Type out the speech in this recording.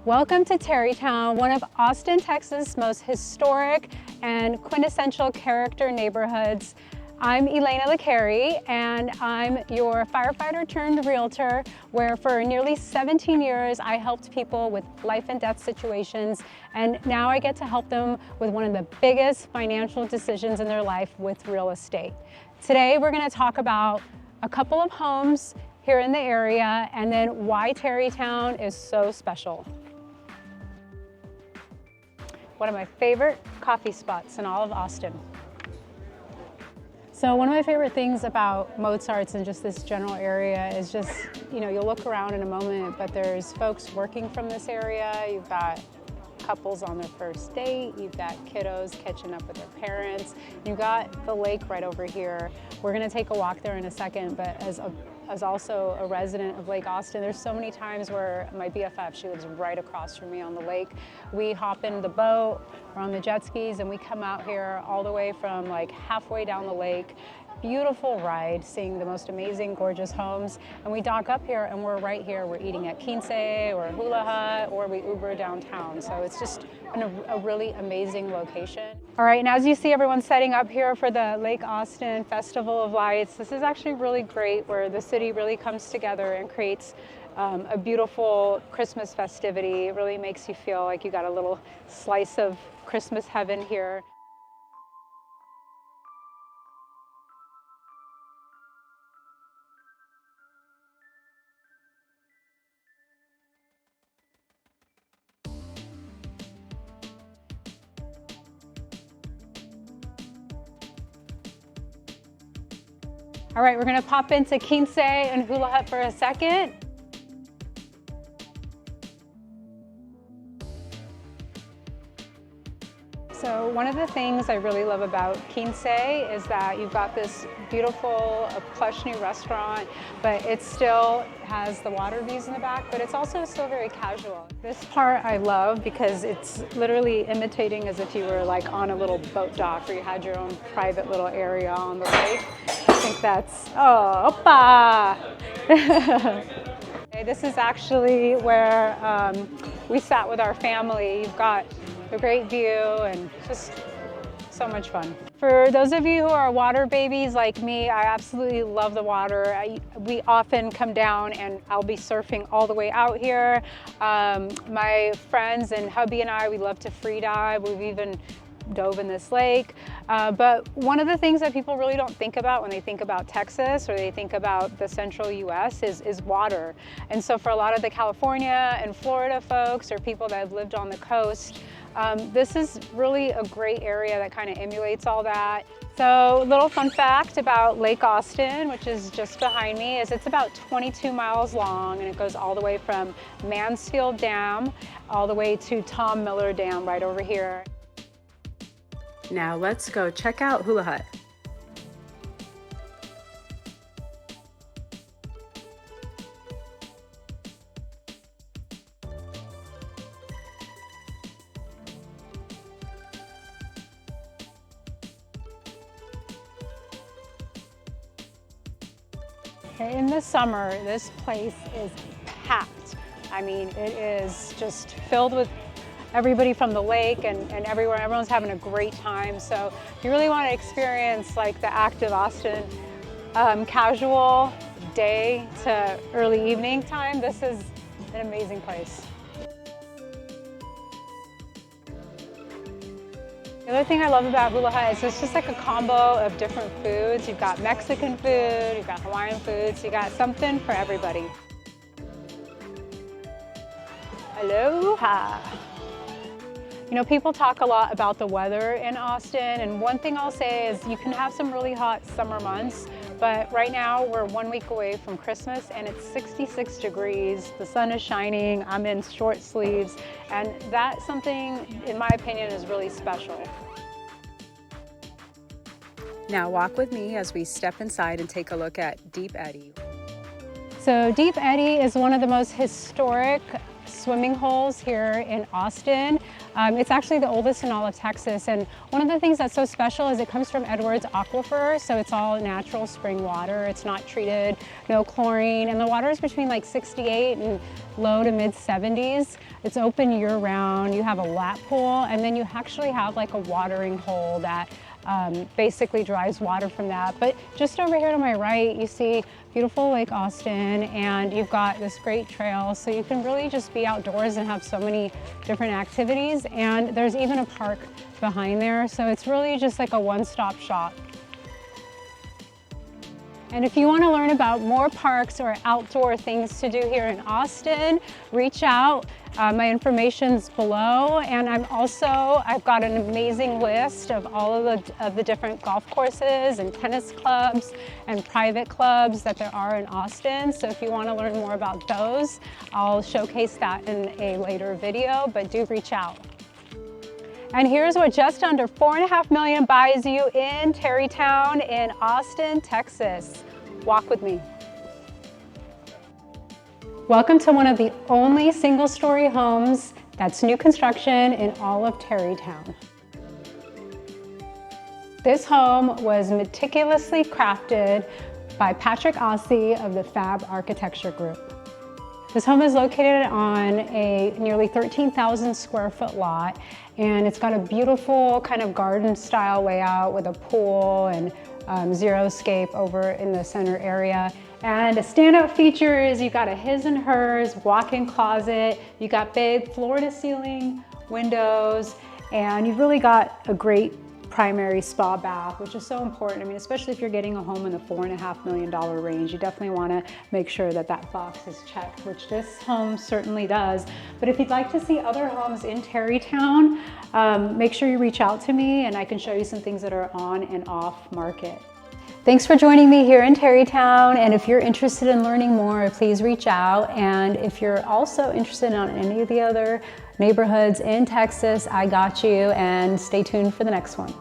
Welcome to Terrytown, one of Austin, Texas' most historic and quintessential character neighborhoods. I'm Elena LeCarry, and I'm your firefighter turned realtor, where for nearly 17 years I helped people with life and death situations, and now I get to help them with one of the biggest financial decisions in their life with real estate. Today we're going to talk about a couple of homes here in the area and then why Terrytown is so special. One of my favorite coffee spots in all of Austin. So one of my favorite things about Mozart's and just this general area is just, you'll look around in a moment, but there's folks working from this area. You've got couples on their first date. You've got kiddos catching up with their parents. You've got the lake right over here. We're gonna take a walk there in a second, but as also a resident of Lake Austin, there's so many times where my BFF, she lives right across from me on the lake. We hop in the boat, we're on the jet skis, and we come out here all the way from like halfway down the lake. Beautiful ride, seeing the most amazing, gorgeous homes. And we dock up here and we're right here. We're eating at Quince or Hula Hut, or we Uber downtown. So it's just a really amazing location. All right, and as you see everyone setting up here for the Lake Austin Festival of Lights, this is actually really great where the city really comes together and creates a beautiful Christmas festivity. It really makes you feel like you got a little slice of Christmas heaven here. All right, we're gonna pop into Quince and Hula Hut for a second. So one of the things I really love about Quince is that you've got this beautiful, plush new restaurant, but it still has the water views in the back, but it's also still very casual. This part I love because it's literally imitating as if you were like on a little boat dock where you had your own private little area on the lake. I think that's, oppa! This is actually where we sat with our family. You've got a great view and just so much fun. For those of you who are water babies like me, I absolutely love the water. We often come down and I'll be surfing all the way out here. My friends and hubby and I, we love to free dive. We've even dove in this lake. But one of the things that people really don't think about when they think about Texas or they think about the central US is water. And so for a lot of the California and Florida folks or people that have lived on the coast, this is really a great area that kind of emulates all that. So a little fun fact about Lake Austin, which is just behind me, is it's about 22 miles long and it goes all the way from Mansfield Dam all the way to Tom Miller Dam right over here. Now let's go check out Hula Hut. In the summer, this place is packed. I mean, it is just filled with everybody from the lake and everywhere. Everyone's having a great time. So if you really want to experience like the active Austin casual day to early evening time, this is an amazing place. The other thing I love about Hula Hut is it's just like a combo of different foods. You've got Mexican food, you've got Hawaiian food, so you got something for everybody. Aloha. People talk a lot about the weather in Austin, and one thing I'll say is you can have some really hot summer months, but right now we're 1 week away from Christmas and it's 66 degrees, the sun is shining, I'm in short sleeves, and that's something, in my opinion, is really special. Now walk with me as we step inside and take a look at Deep Eddy. So Deep Eddy is one of the most historic swimming holes here in Austin. It's actually the oldest in all of Texas, and one of the things that's so special is it comes from Edwards Aquifer, so it's all natural spring water. It's not treated, no chlorine, and the water is between like 68 and low to mid 70s. It's open year round. You have a lap pool, and then you actually have like a watering hole that basically drives water from that. But just over here to my right, you see beautiful Lake Austin, and you've got this great trail, so you can really just be outdoors and have so many different activities. And there's even a park behind there, so it's really just like a one-stop shop. And if you want to learn about more parks or outdoor things to do here in Austin, reach out. My information's below, and I've got an amazing list of all of the different golf courses and tennis clubs and private clubs that there are in Austin. So if you want to learn more about those, I'll showcase that in a later video, but do reach out. And here's what just under $4.5 million buys you in Terrytown in Austin, Texas. Walk with me. Welcome to one of the only single-story homes that's new construction in all of Terrytown. This home was meticulously crafted by Patrick Ossie of the Fab Architecture Group. This home is located on a nearly 13,000 square foot lot, and it's got a beautiful kind of garden style layout with a pool and xeriscape over in the center area. And a standout feature is you got a his and hers walk-in closet, you got big floor to ceiling windows, and you've really got a great primary spa bath, which is so important. I mean, especially if you're getting a home in the $4.5 million range, you definitely want to make sure that that box is checked, which this home certainly does. But if you'd like to see other homes in Terrytown, make sure you reach out to me and I can show you some things that are on and off market. Thanks for joining me here in Terrytown, and if you're interested in learning more, please reach out. And if you're also interested in any of the other neighborhoods in Texas, I got you, and stay tuned for the next one.